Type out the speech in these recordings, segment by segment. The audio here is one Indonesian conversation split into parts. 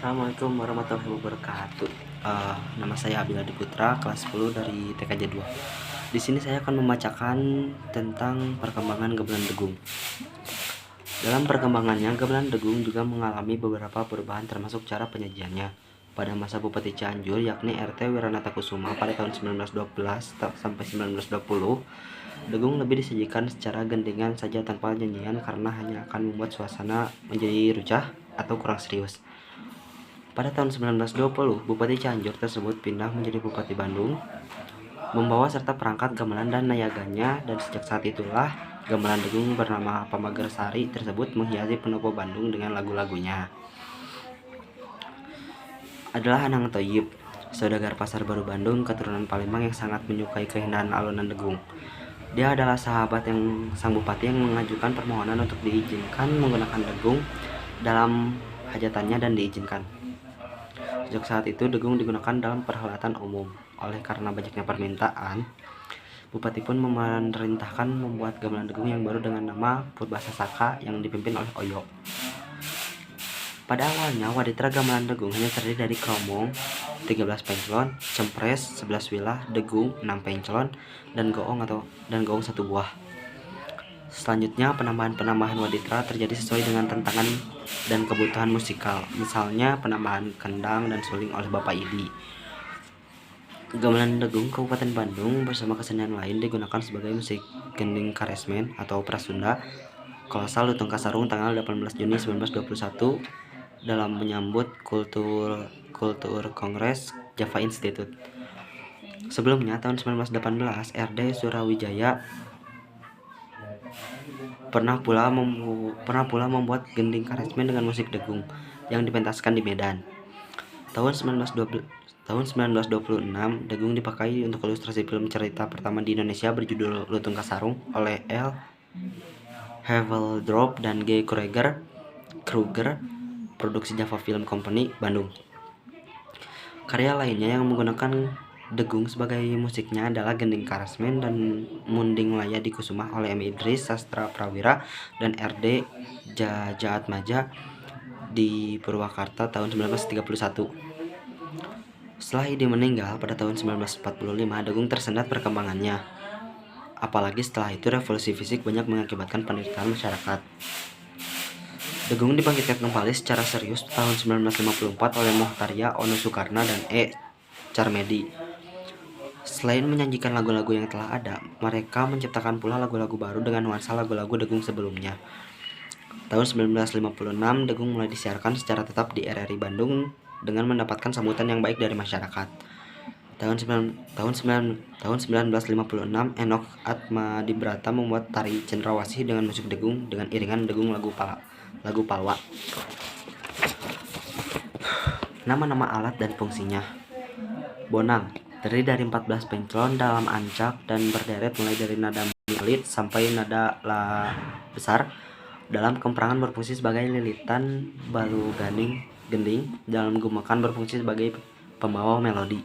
Assalamualaikum warahmatullahi wabarakatuh. Nama saya Abiladi Putra, kelas 10 dari TKJ 2. Di sini saya akan membacakan tentang perkembangan gamelan degung. Dalam perkembangannya, gamelan degung juga mengalami beberapa perubahan termasuk cara penyajiannya. Pada masa Bupati Cianjur, yakni RT Wiranata Kusuma pada tahun 1912 sampai 1920, degung lebih disajikan secara gendengan saja tanpa nyanyian karena hanya akan membuat suasana menjadi rucah atau kurang serius. Pada tahun 1920, Bupati Cianjur tersebut pindah menjadi Bupati Bandung, membawa serta perangkat gamelan dan nayaganya, dan sejak saat itulah gamelan degung bernama Pamager Sari tersebut menghiasi pendopo Bandung dengan lagu-lagunya. Adalah Anang Thoyib, saudagar Pasar Baru Bandung, keturunan Palembang yang sangat menyukai keindahan alunan degung. Dia adalah sahabat sang bupati yang mengajukan permohonan untuk diizinkan menggunakan degung dalam hajatannya dan diizinkan. Sejak saat itu degung digunakan dalam perhelatan umum. Oleh karena banyaknya permintaan, Bupati pun memerintahkan membuat gamelan degung yang baru dengan nama Purbasasaka yang dipimpin oleh Oyo. Pada awalnya, waditra gamelan degung hanya terdiri dari kromong 13 penclon, cempres 11 wilah, degung 6 penclon, dan goong 1 buah. Selanjutnya, penambahan waditra terjadi sesuai dengan tantangan dan kebutuhan musikal, misalnya penambahan kendang dan suling oleh Bapak Idi. Gamelan degung Kabupaten Bandung bersama kesenian lain digunakan sebagai musik gending karesmen atau prasunda kolosal Lutung Kasarung tanggal 18 Juni 1921 dalam menyambut kultur Kongres Java Institute. Sebelumnya, tahun 1918, RD Surawijaya pernah pula membuat gending karesmen dengan musik degung yang dipentaskan di Medan. Tahun 1926, degung dipakai untuk ilustrasi film cerita pertama di Indonesia berjudul Lutung Kasarung oleh L. Haveldrop dan G. Kruger, produksi Java Film Company, Bandung. Karya lainnya yang menggunakan degung sebagai musiknya adalah Gending Karesmen dan Munding Laya di Kusuma oleh M. Idris Sastra Prawira dan R.D. Jaatmaja di Purwakarta tahun 1931. Setelah Idi meninggal pada tahun 1945, degung tersendat perkembangannya. Apalagi setelah itu revolusi fisik banyak mengakibatkan penderitaan masyarakat. Degung dibangkitkan kembali secara serius tahun 1954 oleh Mohtaria Ono Soekarno dan E. Carmedi. Selain menyanyikan lagu-lagu yang telah ada, mereka menciptakan pula lagu-lagu baru dengan nuansa lagu-lagu degung sebelumnya. Tahun 1956, degung mulai disiarkan secara tetap di RRI Bandung dengan mendapatkan sambutan yang baik dari masyarakat. Tahun 1956, Enok Atmadibrata membuat tari cendrawasih dengan musik degung dengan iringan degung lagu Palwa. Nama-nama alat dan fungsinya. Bonang terdiri dari 14 penclon dalam ancak dan berderet mulai dari nada mi alit sampai nada la besar. Dalam kemperangan berfungsi sebagai lilitan, balu gending. Dalam gumakan berfungsi sebagai pembawa melodi.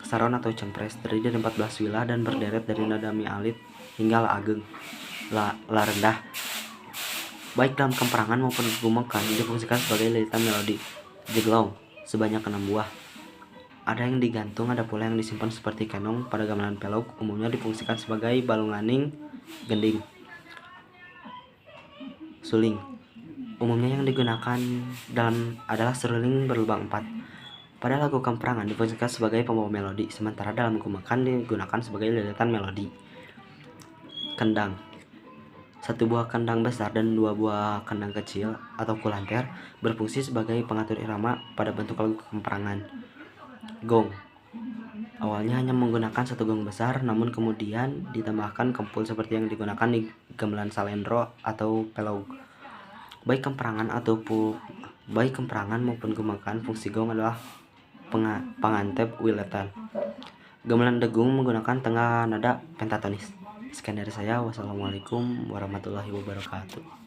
Saron atau cempres terdiri dari 14 wilah dan berderet dari nada mi alit hingga la ageng, la rendah. Baik dalam kemperangan maupun gumakan difungsikan sebagai lilitan melodi. Jeglong sebanyak 6 buah. Ada yang digantung, ada pula yang disimpan seperti kenong. Pada gamelan pelog umumnya difungsikan sebagai balunganing gending. Suling umumnya yang digunakan adalah seruling berlubang 4. Pada lagu kemperangan difungsikan sebagai pembawa melodi, sementara dalam gumakan digunakan sebagai lilitan melodi. Kendang 1 buah kendang besar dan 2 buah kendang kecil atau kulanter berfungsi sebagai pengatur irama pada bentuk lagu kemperangan. Gong awalnya hanya menggunakan 1 gong besar, namun kemudian ditambahkan kempul seperti yang digunakan di gamelan salendro atau pelog. Baik kemperangan maupun gumakan, fungsi gong adalah pangantep wiletan. Gamelan degung menggunakan tengah nada pentatonis. Sekian dari saya. Wassalamualaikum warahmatullahi wabarakatuh.